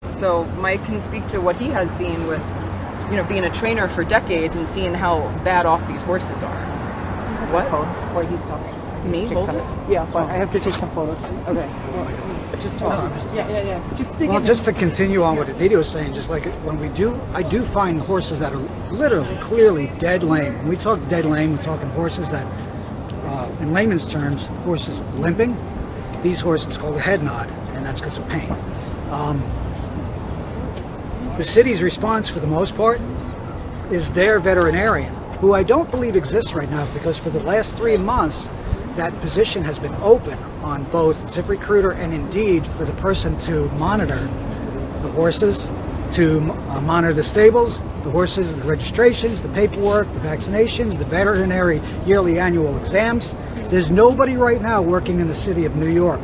So Mike can speak to what he has seen with, being a trainer for decades and seeing how bad off these horses are. What? While he's talking. Me? Hold it? Yeah, but I have to take some photos. Okay. Well, just talk. Yeah. Just to continue on what Edita was saying, just like when I do find horses that are literally, clearly dead lame. When we talk dead lame, we're talking horses that, in layman's terms, horses limping. These horses, it's called a head nod, and that's because of pain. The city's response, for the most part, is their veterinarian, who I don't believe exists right now, because for the last 3 months, that position has been open on both ZipRecruiter and Indeed for the person to monitor the horses, to monitor the stables, the horses, the registrations, the paperwork, the vaccinations, the veterinary yearly annual exams. There's nobody right now working in the city of New York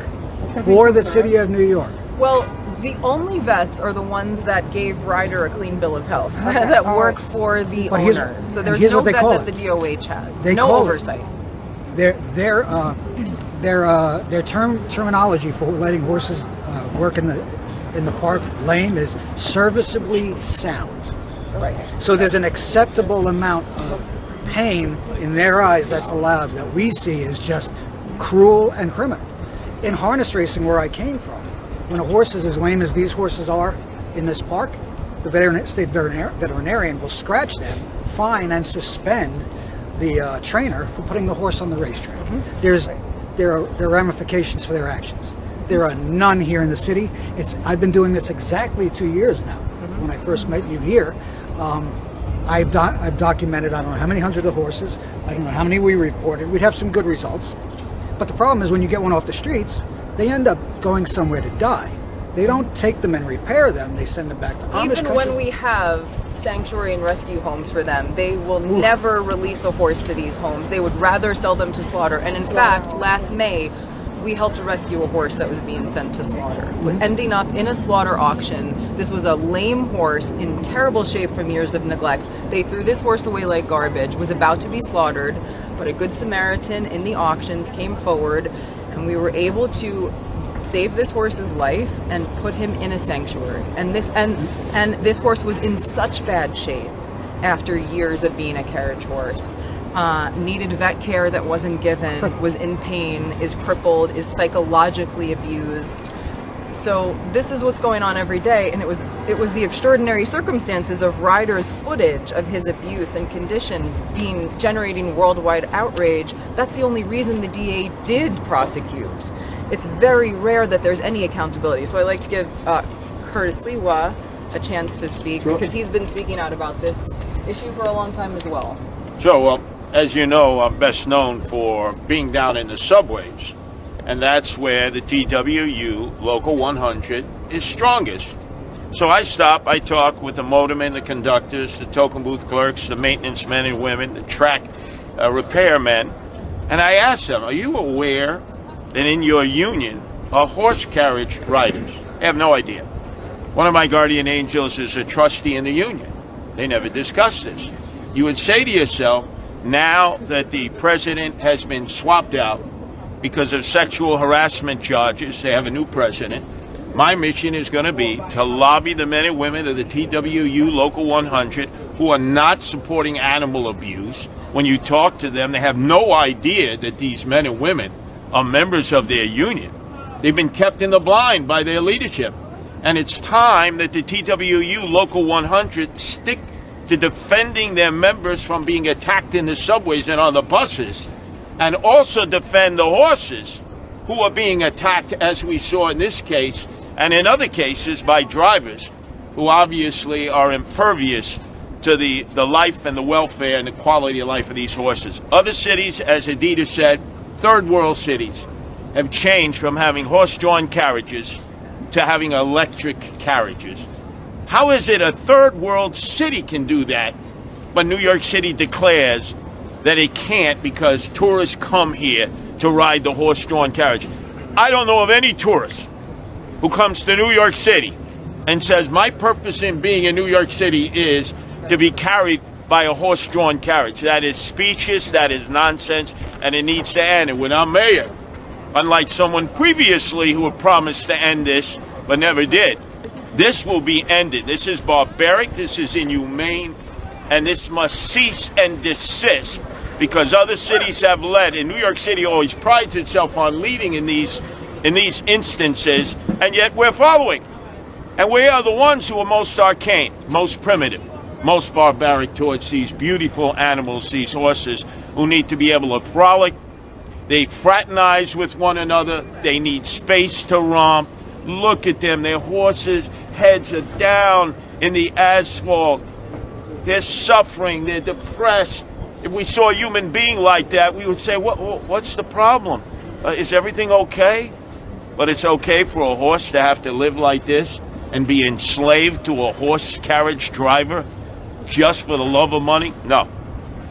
for the city of New York. Well, the only vets are the ones that gave Ryder a clean bill of health, that work for the owners. So there's no vet that the DOH has. No oversight. Their terminology for letting horses work in the park lane is serviceably sound. Right. So there's an acceptable amount of pain in their eyes that's allowed, that we see is just cruel and criminal. In harness racing, where I came from, when a horse is as lame as these horses are in this park, the state veterinarian will scratch them, fine, and suspend the trainer for putting the horse on the racetrack. There are ramifications for their actions. There are none here in the city. I've been doing this exactly 2 years now. When I first met you here, I've documented, I don't know how many hundreds of horses, I don't know how many we reported. We'd have some good results. But the problem is when you get one off the streets, they end up going somewhere to die. They don't take them and repair them, they send them back to Amish Even when we have sanctuary and rescue homes for them, they will never release a horse to these homes. They would rather sell them to slaughter. And in fact, last May, we helped rescue a horse that was being sent to slaughter. Ending up in a slaughter auction. This was a lame horse in terrible shape from years of neglect. They threw this horse away like garbage, was about to be slaughtered, but a good Samaritan in the auctions came forward, and we were able to save this horse's life and put him in a sanctuary. And this horse was in such bad shape after years of being a carriage horse. Needed vet care that wasn't given, was in pain, is crippled, is psychologically abused. So this is what's going on every day, and it was the extraordinary circumstances of Ryder's footage of his abuse and condition generating worldwide outrage. That's the only reason the DA did prosecute. It's very rare that there's any accountability. So I like to give Curtis Sliwa a chance to speak, because he's been speaking out about this issue for a long time as well. Sure. Well, as you know, I'm best known for being down in the subways, and that's where the TWU Local 100 is strongest. So I stop, I talk with the motormen, the conductors, the token booth clerks, the maintenance men and women, the track repairmen, and I ask them, are you aware that in your union are horse carriage riders? They have no idea. One of my guardian angels is a trustee in the union. They never discuss this. You would say to yourself, now that the president has been swapped out because of sexual harassment charges, they have a new president, my mission is going to be to lobby the men and women of the TWU Local 100 who are not supporting animal abuse. When you talk to them, they have no idea that these men and women are members of their union. They've been kept in the blind by their leadership. And it's time that the TWU Local 100 stick to defending their members from being attacked in the subways and on the buses, and also defend the horses who are being attacked, as we saw in this case, and in other cases by drivers who obviously are impervious to the life and the welfare and the quality of life of these horses. Other cities, as Edita said, third world cities, have changed from having horse-drawn carriages to having electric carriages. How is it a third world city can do that, but New York City declares that it can't because tourists come here to ride the horse-drawn carriage? I don't know of any tourist who comes to New York City and says, my purpose in being in New York City is to be carried by a horse-drawn carriage. That is specious, that is nonsense, and it needs to end. And with our mayor, unlike someone previously who had promised to end this but never did, This will be ended. This is barbaric, this is inhumane, and this must cease and desist, because other cities have led, and New York City always prides itself on leading in these instances, and yet we're following. And we are the ones who are most arcane, most primitive, most barbaric towards these beautiful animals, these horses, who need to be able to frolic. They fraternize with one another. They need space to romp. Look at them. Their horses' heads are down in the asphalt. They're suffering. They're depressed. If we saw a human being like that, we would say, what's the problem? Is everything okay? But it's okay for a horse to have to live like this and be enslaved to a horse carriage driver just for the love of money? No,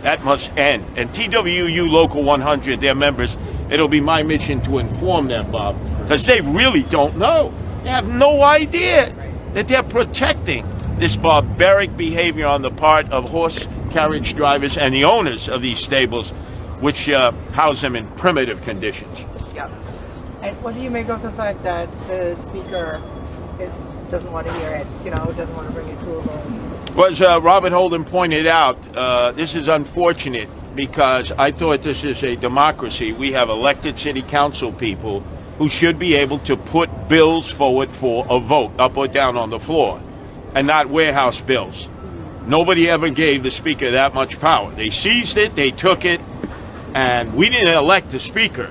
that must end. And TWU Local 100, their members, it'll be my mission to inform them, Bob, because they really don't know. They have no idea that they're protecting this barbaric behavior on the part of horse carriage drivers and the owners of these stables, which house them in primitive conditions. Yeah. And what do you make of the fact that the speaker doesn't want to hear it, doesn't want to bring it to a vote? Well, as Robert Holden pointed out, this is unfortunate because I thought this is a democracy. We have elected city council people who should be able to put bills forward for a vote, up or down on the floor, and not warehouse bills. Nobody ever gave the speaker that much power. They seized it, they took it, and we didn't elect the speaker.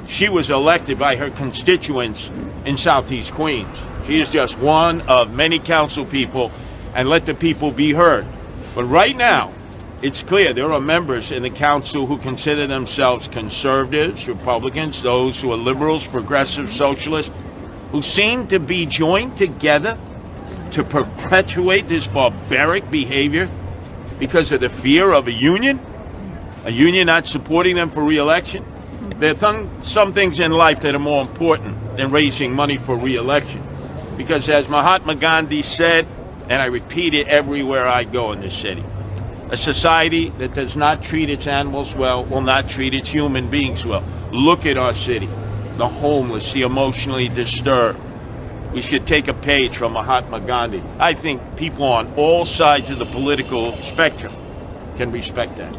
She was elected by her constituents in Southeast Queens. She is just one of many council people, and let the people be heard. But right now, it's clear there are members in the council who consider themselves conservatives, Republicans, those who are liberals, progressives, socialists, who seem to be joined together to perpetuate this barbaric behavior because of the fear of a union not supporting them for re-election. There are some things in life that are more important than raising money for re-election. Because as Mahatma Gandhi said, and I repeat it everywhere I go in this city, a society that does not treat its animals well will not treat its human beings well. Look at our city, the homeless, the emotionally disturbed. We should take a page from Mahatma Gandhi. I think people on all sides of the political spectrum can respect that.